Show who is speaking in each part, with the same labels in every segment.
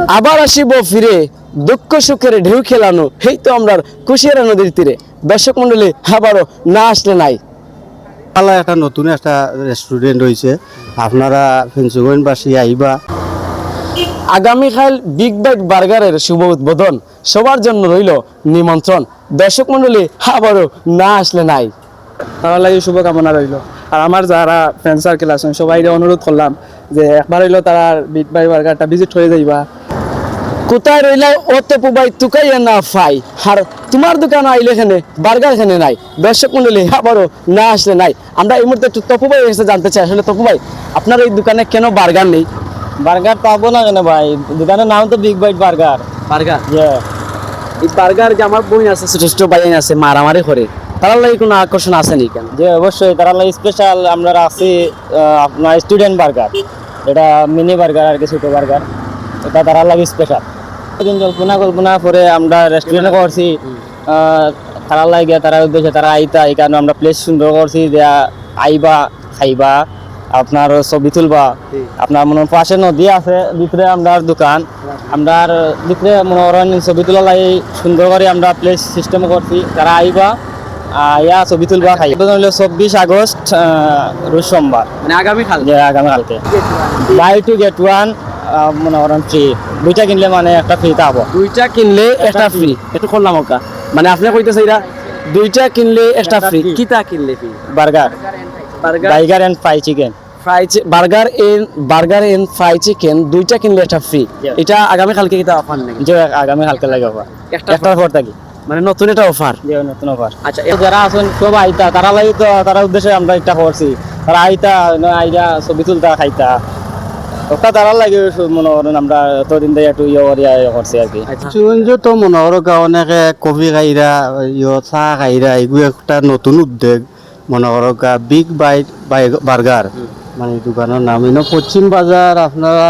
Speaker 1: আবার আসিব ফিরে দুঃখ সুখের ঢেউ খেলানো, এই তো আমরা কুশিয়ারা নদীর তীরে। দর্শক মন্ডলী, আবারও না আসলে নাই।
Speaker 2: পালা একটা নতুন একটা রেস্টুরেন্ট হয়েছে, আপনারা ফেঞ্চুগঞ্জবাসী আইবা।
Speaker 1: আগামীকাল বিগ বাইট বার্গারের শুভ উদ্বোধন, সবার জন্য রইল নিমন্ত্রণ। দর্শক মন্ডলী, আবারও না আসলে নাই।
Speaker 3: তার লাগে শুভকামনা রইল। আর আমার যারা ফ্রেন্ড সার্কেল আছেন সবাই অনুরোধ করলাম যে একবার হইলো তারা বিগ বাই বার্গারটা ভিজিট হয়ে যাইবা।
Speaker 1: কোথায় রইলা ও তপু ভাই তুকাইয়া না ফাই, আর তোমার দোকান আইলে এখানে বার্গার এখানে নাই। দর্শক মন্ডলী, আবারও না আসলে নাই। আমরা এই মুহূর্তে একটু তপু ভাই এসে জানতে চাই, আসলে তপু ভাই আপনার এই দোকানে কেন বার্গার নেই?
Speaker 4: বার্গার পাবো না কেন ভাই, দোকানের নাম তো বিগ বাইট বার্গার।
Speaker 1: বার্গার এই বার্গার যে আমার বোন আছে, ছোট ছোট ভাই আছে, মারামারি করে, তার লাগে কোনো আকর্ষণ আছে নি কেন?
Speaker 4: যে অবশ্যই তারা লাগে স্পেশাল আমরা আছি আপনার স্টুডেন্ট বার্গার, এটা মিনি বার্গার আর কি, ছোট বার্গার, এটা তারা লাগে স্পেশাল। কল্পনা করে আমরা রেস্টুরেন্টে করছি, তারা লাগে তারা উদ্দেশ্যে তারা আইতা, এই কারণে আমরা প্লেস সুন্দর করছি যে আইবা খাইবা, আপনার ছবি তুলবা। আপনার মনে পাশে নদী আছে, ভিতরে আমরা দোকান, আমরা ভিতরে মনে করেন ছবি তোলা লাগে সুন্দর করে আমরা প্লেস সিস্টেম করছি, তারা আইবা ইয়া ছবি তুলবা খাই। 24 আগস্ট রোজ সোমবার,
Speaker 1: মানে আগামীকাল।
Speaker 4: আগামীকালকে বাই টু গেট ওয়ান মনে করেন ফ্রি, দুইটা কিনলে মানে একটা ফ্রি পাবো।
Speaker 1: দুইটা কিনলে একটা ফ্রি, একটু করলাম ওকা, মানে আপনি কইতেছে এটা দুইটা কিনলে একটা ফ্রি। কিটা কিনলে free?
Speaker 4: Burger, burger and fry chicken,
Speaker 1: burger and fry chicken দুইটা কিনলে একটা ফ্রি। এটা আগামী কালকে কিটা অফার নাকি?
Speaker 4: যে আগামী কালকে লাগে অফার, একটার পর থাকি,
Speaker 1: মানে নতুন এটা অফার।
Speaker 4: যে নতুন অফার।
Speaker 1: আচ্ছা,
Speaker 4: যারা আছেন সব আইতা, তারা লাগে তো তারা উদ্দেশ্যে আমরা এটা করছি, তারা আইতা আইয়া ছবি তুলতা খাইতা, ওটা তারা লাগে মনে করেন আমরা এতদিন থেকে একটু ইয়ে করছি আর কি।
Speaker 2: ফেঞ্চুগঞ্জ তো মনে করো অনেকে কফি খাইরা চাহ খাইরা, এগুলো একটা নতুন উদ্যোগ মনে করো বিগ বাইট বার্গার, মানে দোকানের নাম এনে পশ্চিম বাজার আপনারা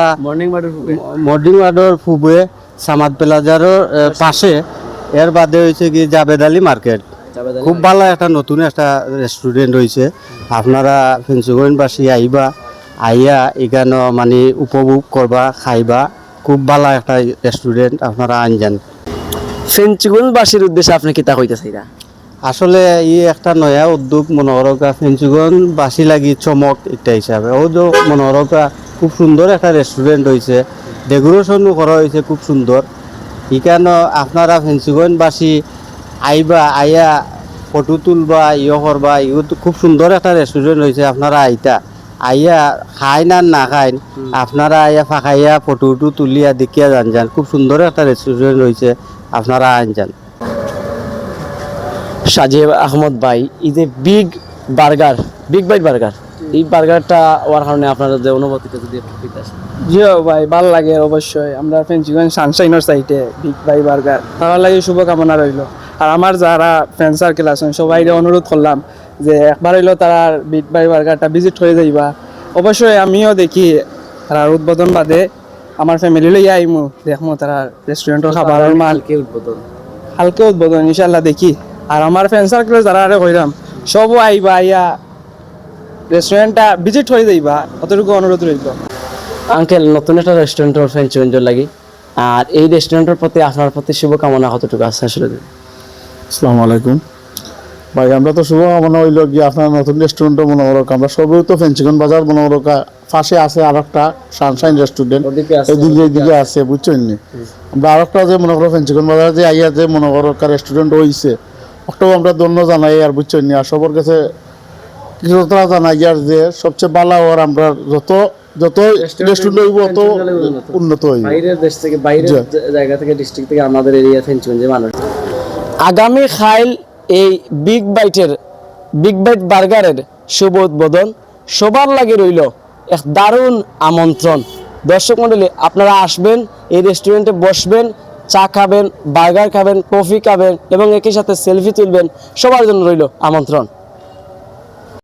Speaker 2: মর্নিং ওয়ার্ডের পূবে সামাদ প্লাজারের পাশে, এর বাদে হয়েছে কি জাবেদ আলী মার্কেট। খুব ভালো একটা নতুন একটা রেস্টুরেন্ট হয়েছে, আপনারা ফেঞ্চুগঞ্জবাসী আইবা, আইয়া এখানে মানে উপভোগ করবা খাইবা। খুব ভালো একটা রেস্টুরেন্ট, আপনারা আনজান।
Speaker 1: ফেঞ্চুগঞ্জবাসীর উদ্দেশ্যে আপনি কিতা কইতেছে এটা?
Speaker 2: আসলে একটা নয়া উদ্যোগ মনোহরকা ফেঞ্চুগঞ্জবাসী লাগি চমক এটা হিসাবে। ও যে মনোহরকা খুব সুন্দর একটা রেস্টুরেন্ট হয়েছে, ডেকোরেশনও করা হয়েছে খুব সুন্দর। এখানে আপনারা ফেঞ্চুগঞ্জবাসী আইবা, আইয়া ফটো তুলবা, করবা, এগুলো খুব সুন্দর একটা রেস্টুরেন্ট হয়েছে। আপনারা আইতা, আইয়া খাই না খাইন, আপনারা আইয়া ফাঁকাইয়া ফটো তুলিয়া দেখিয়া যান। খুব সুন্দর একটা রেস্টুরেন্ট হয়েছে, আপনারা আনজান।
Speaker 1: সাজেব আহমদ ভাই, এই যে বিগ বাইট বার্গার, এই বার্গারটা হওয়ার কারণে আপনার যে অনুভূতিটা যদি
Speaker 3: জিও ভাই ভাল লাগে অবশ্যই। আমরা ফেঞ্চুগঞ্জ সানশাইনের সাইডে বিগ বাই বার্গার, তার লাগে শুভকামনা রইল। আর আমার যারা ফ্রেন্ড সার্কেল আছেন সবাই অনুরোধ করলাম যে একবার হইলো তারা বিগ বাই বার্গারটা ভিজিট হয়ে যাইবা। অবশ্যই আমিও দেখি তারা উদ্বোধন বাদে আমার ফ্যামিলি লইয়া আইমু, দেখমু তারা রেস্টুরেন্টের খাবারের মান হালকা উদ্বোধন ইনশাল্লাহ দেখি। আর আমার ফ্রেন্ড সার্কেল যারা আরে কইরাম সবও আইবা, আইয়া রেস্টুরেন্টটা ভিজিট হয়ে যাইবা, অতটুকু অনুরোধ রইল।
Speaker 1: আঙ্কেল, নতুন একটা রেস্টুরেন্টের ফেঞ্চুগঞ্জের লাগি, আর এই রেস্টুরেন্টের প্রতি আপনার প্রতি শুভকামনা কতটুকু আছে আসলে?
Speaker 5: আসসালামু আলাইকুম ভাই, আমরা তো শুভকামনা হইল গিয়ে আপনার নতুন রেস্টুরেন্টও মনে করো, আমরা সবই তো ফেঞ্চুগঞ্জ বাজার মনে করো পাশে আছে আর একটা সানশাইন রেস্টুরেন্ট, এদিকে আছে বুঝছেন নি। আমরা আর একটা যে মনে করো ফেঞ্চুগঞ্জ বাজার যে আইয়া যে মনে করো রেস্টুরেন্ট হয়েছে, ওটাও আমরা ধন্য জানাই আর বুঝছেন নি। আর সবার কাছে কৃতজ্ঞতা জানাই আর যে সবচেয়ে ভালো আর আমরা যত রেস্টুরেন্ট হইব অত উন্নত হইব।
Speaker 1: বাইরের দেশ থেকে, বাইরের জায়গা থেকে, ডিস্ট্রিক্ট থেকে আমাদের এরিয়া ফেঞ্চুগঞ্জের মানুষ আগামী খাইল এই বিগ বাইট বার্গারের শুভ উদ্বোধন, সবার লাগে রইল এক দারুণ আমন্ত্রণ। দর্শক মণ্ডলী, আপনারা আসবেন, এই রেস্টুরেন্টে বসবেন, চা খাবেন, বার্গার খাবেন, কফি খাবেন এবং একই সাথে সেলফি তুলবেন, সবার জন্য রইল আমন্ত্রণ।